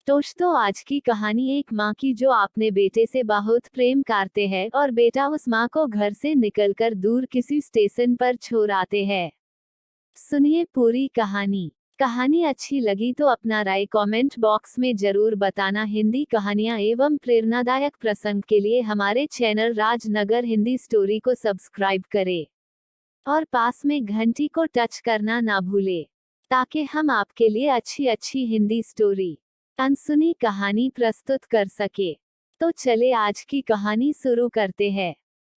दोस्तों, आज की कहानी एक माँ की जो अपने बेटे से बहुत प्रेम करते हैं और बेटा उस माँ को घर से निकलकर दूर किसी स्टेशन पर छोड़ आते हैं। सुनिए पूरी कहानी। कहानी अच्छी लगी तो अपना राय कमेंट बॉक्स में जरूर बताना। हिंदी कहानियाँ एवं प्रेरणादायक प्रसंग के लिए हमारे चैनल राजनगर हिंदी स्टोरी को सब्सक्राइब करें और पास में घंटी को टच करना ना भूले, ताकि हम आपके लिए अच्छी अच्छी हिंदी स्टोरी अनसुनी कहानी प्रस्तुत कर सके। तो चले आज की कहानी शुरू करते हैं।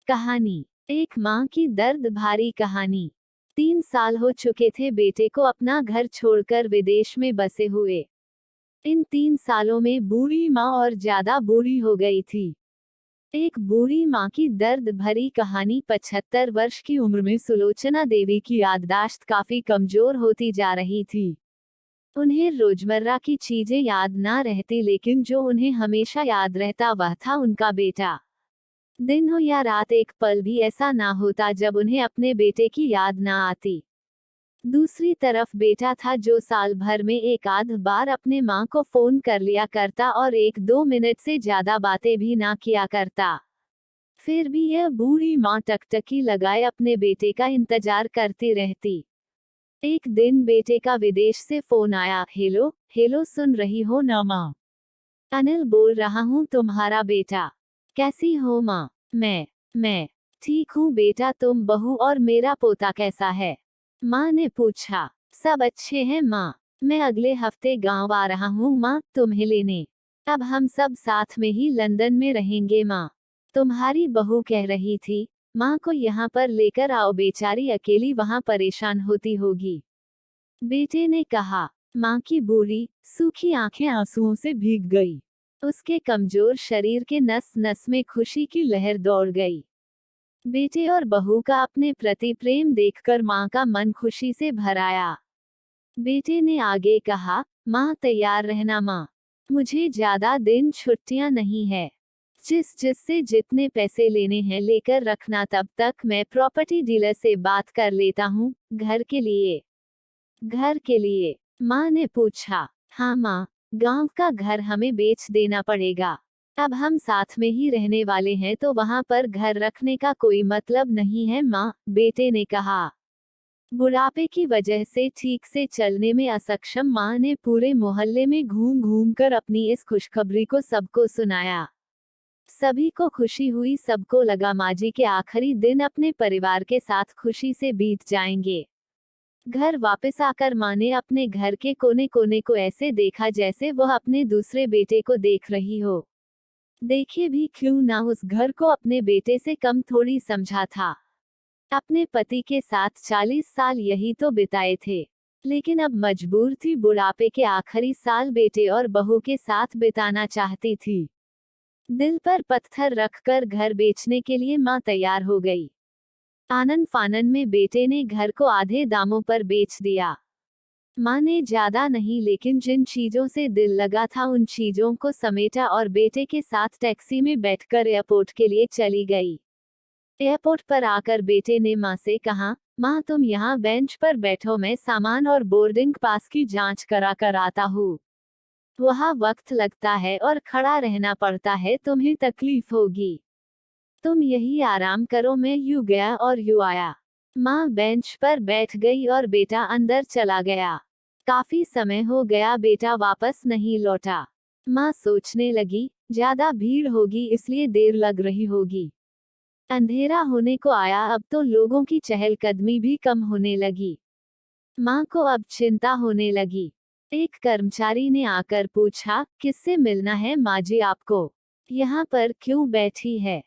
कहानी, एक माँ की दर्द भारी कहानी। 3 साल हो चुके थे बेटे को अपना घर छोड़कर विदेश में बसे हुए। इन 3 सालों में बूढ़ी माँ और ज्यादा बूढ़ी हो गई थी। एक बूढ़ी माँ की दर्द भरी कहानी। 75 वर्ष की उम्र में सुलोचना देवी की याददाश्त काफी कमजोर होती जा रही थी। उन्हें रोजमर्रा की चीजें याद ना रहती, लेकिन जो उन्हें हमेशा याद रहता वह था उनका बेटा। दिन हो या रात, एक पल भी ऐसा ना होता जब उन्हें अपने बेटे की याद ना आती। दूसरी तरफ बेटा था जो साल भर में एक आध बार अपने माँ को फोन कर लिया करता और 1-2 मिनट से ज्यादा बातें भी ना किया करता। फिर भी यह बूढ़ी माँ टकटकी लगाए अपने बेटे का इंतजार करती रहती। एक दिन बेटे का विदेश से फोन आया। हेलो हेलो, सुन रही हो ना माँ? अनिल बोल रहा हूँ, तुम्हारा बेटा। कैसी हो माँ? मैं ठीक हूँ बेटा, तुम बहू और मेरा पोता कैसा है? माँ ने पूछा। सब अच्छे हैं माँ, मैं अगले हफ्ते गांव आ रहा हूँ माँ, तुम्हें लेने। अब हम सब साथ में ही लंदन में रहेंगे माँ। तुम्हारी बहू कह रही थी माँ को यहाँ पर लेकर आओ, बेचारी अकेली वहाँ परेशान होती होगी। बेटे ने कहा। माँ की बूढ़ी सूखी आंखें आंसुओं से भीग गई। उसके कमजोर शरीर के नस नस में खुशी की लहर दौड़ गई। बेटे और बहू का अपने प्रति प्रेम देखकर माँ का मन खुशी से भर आया। बेटे ने आगे कहा, माँ तैयार रहना माँ, मुझे ज्यादा दिन छुट्टियाँ नहीं है। जिससे जितने पैसे लेने हैं लेकर रखना, तब तक मैं प्रॉपर्टी डीलर से बात कर लेता हूँ। घर के लिए? माँ ने पूछा। हाँ माँ, गांव का घर हमें बेच देना पड़ेगा। अब हम साथ में ही रहने वाले हैं तो वहाँ पर घर रखने का कोई मतलब नहीं है माँ, बेटे ने कहा। बुढ़ापे की वजह से ठीक से चलने में असक्षम माँ ने पूरे मोहल्ले में घूम घूम कर अपनी इस खुशखबरी को सबको सुनाया। सभी को खुशी हुई, सबको लगा माँ जी के आखिरी दिन अपने परिवार के साथ खुशी से बीत जाएंगे। घर वापस आकर माँ ने अपने घर के कोने कोने को ऐसे देखा जैसे वह अपने दूसरे बेटे को देख रही हो। देखे भी क्यों ना, उस घर को अपने बेटे से कम थोड़ी समझा था। अपने पति के साथ 40 साल यही तो बिताए थे, लेकिन अब मजबूर थी बुढ़ापे के आखिरी साल बेटे और बहू के साथ बिताना चाहती थी। दिल पर पत्थर रखकर घर बेचने के लिए माँ तैयार हो गई। आनन फानन में बेटे ने घर को आधे दामों पर बेच दिया। माँ ने ज्यादा नहीं, लेकिन जिन चीजों से दिल लगा था उन चीजों को समेटा और बेटे के साथ टैक्सी में बैठकर एयरपोर्ट के लिए चली गई। एयरपोर्ट पर आकर बेटे ने माँ से कहा, माँ तुम यहाँ बेंच पर बैठो, मैं सामान और बोर्डिंग पास की जांच करा कर आता हूँ। वहाँ वक्त लगता है और खड़ा रहना पड़ता है, तुम्हें तकलीफ होगी। तुम यही आराम करो। मैं यूं गया और यूं आया। माँ बेंच पर बैठ गई और बेटा अंदर चला गया। काफी समय हो गया बेटा वापस नहीं लौटा। माँ सोचने लगी, ज्यादा भीड़ होगी इसलिए देर लग रही होगी। अंधेरा होने को आया, अब तो लोगों की चहलकदमी भी कम होने लगी। माँ को अब चिंता होने लगी। एक कर्मचारी ने आकर पूछा, किससे मिलना है माँ जी आपको? यहाँ पर क्यों बैठी है?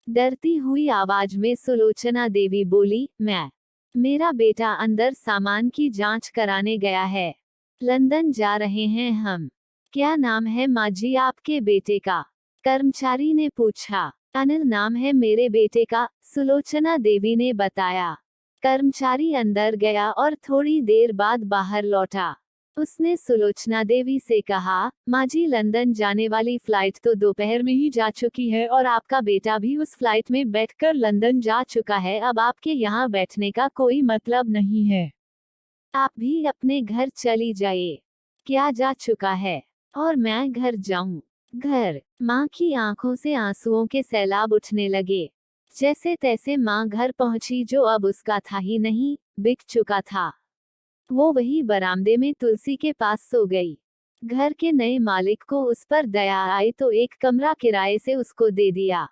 डरती हुई आवाज में सुलोचना देवी बोली, मेरा बेटा अंदर सामान की जांच कराने गया है। लंदन जा रहे हैं हम। क्या नाम है माँ जी आपके बेटे का? कर्मचारी ने पूछा। अनिल नाम है मेरे बेटे का, सुलोचना देवी ने बताया। कर्मचारी अंदर गया और थोड़ी देर बाद बाहर लौटा। उसने सुलोचना देवी से कहा, माँ जी लंदन जाने वाली फ्लाइट तो दोपहर में ही जा चुकी है और आपका बेटा भी उस फ्लाइट में बैठकर लंदन जा चुका है। अब आपके यहाँ बैठने का कोई मतलब नहीं है। आप भी अपने घर चली जाइए। क्या जा चुका है? और मैं घर जाऊं। घर। माँ की आंखों से आंसुओं के सैलाब उठने लगे। जैसे तैसे माँ घर पहुंची, जो अब उसका था ही नहीं, बिक चुका था। वो वही बरामदे में तुलसी के पास सो गई। घर के नए मालिक को उस पर दया आई तो एक कमरा किराए से उसको दे दिया।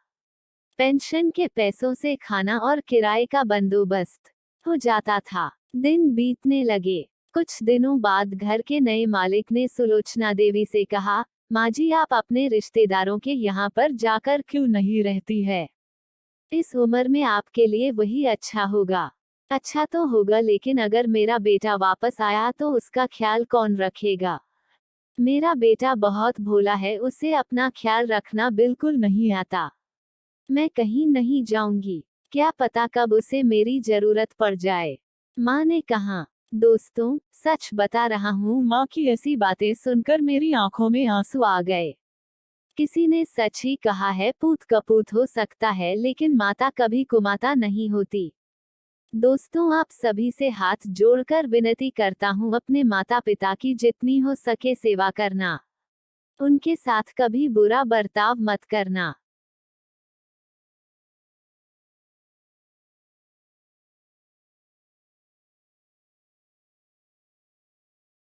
पेंशन के पैसों से खाना और किराए का बंदोबस्त हो जाता था। दिन बीतने लगे। कुछ दिनों बाद घर के नए मालिक ने सुलोचना देवी से कहा, माँ जी, आप अपने रिश्तेदारों के यहाँ पर जाकर क्यों नहीं रहती है? इस उम्र में आपके लिए वही अच्छा होगा। अच्छा तो होगा, लेकिन अगर मेरा बेटा वापस आया तो उसका ख्याल कौन रखेगा? मेरा बेटा बहुत भोला है, उसे अपना ख्याल रखना बिल्कुल नहीं आता। मैं कहीं नहीं जाऊंगी। क्या पता कब उसे मेरी जरूरत पड़ जाए। माँ ने कहा। दोस्तों, सच बता रहा हूँ, माँ की ऐसी बातें सुनकर मेरी आंखों में आंसू आ गए। किसी ने सच ही कहा है, पूत कपूत हो सकता है, लेकिन माता कभी कुमाता नहीं होती। दोस्तों, आप सभी से हाथ जोड़कर विनती करता हूँ, अपने माता पिता की जितनी हो सके सेवा करना। उनके साथ कभी बुरा बर्ताव मत करना।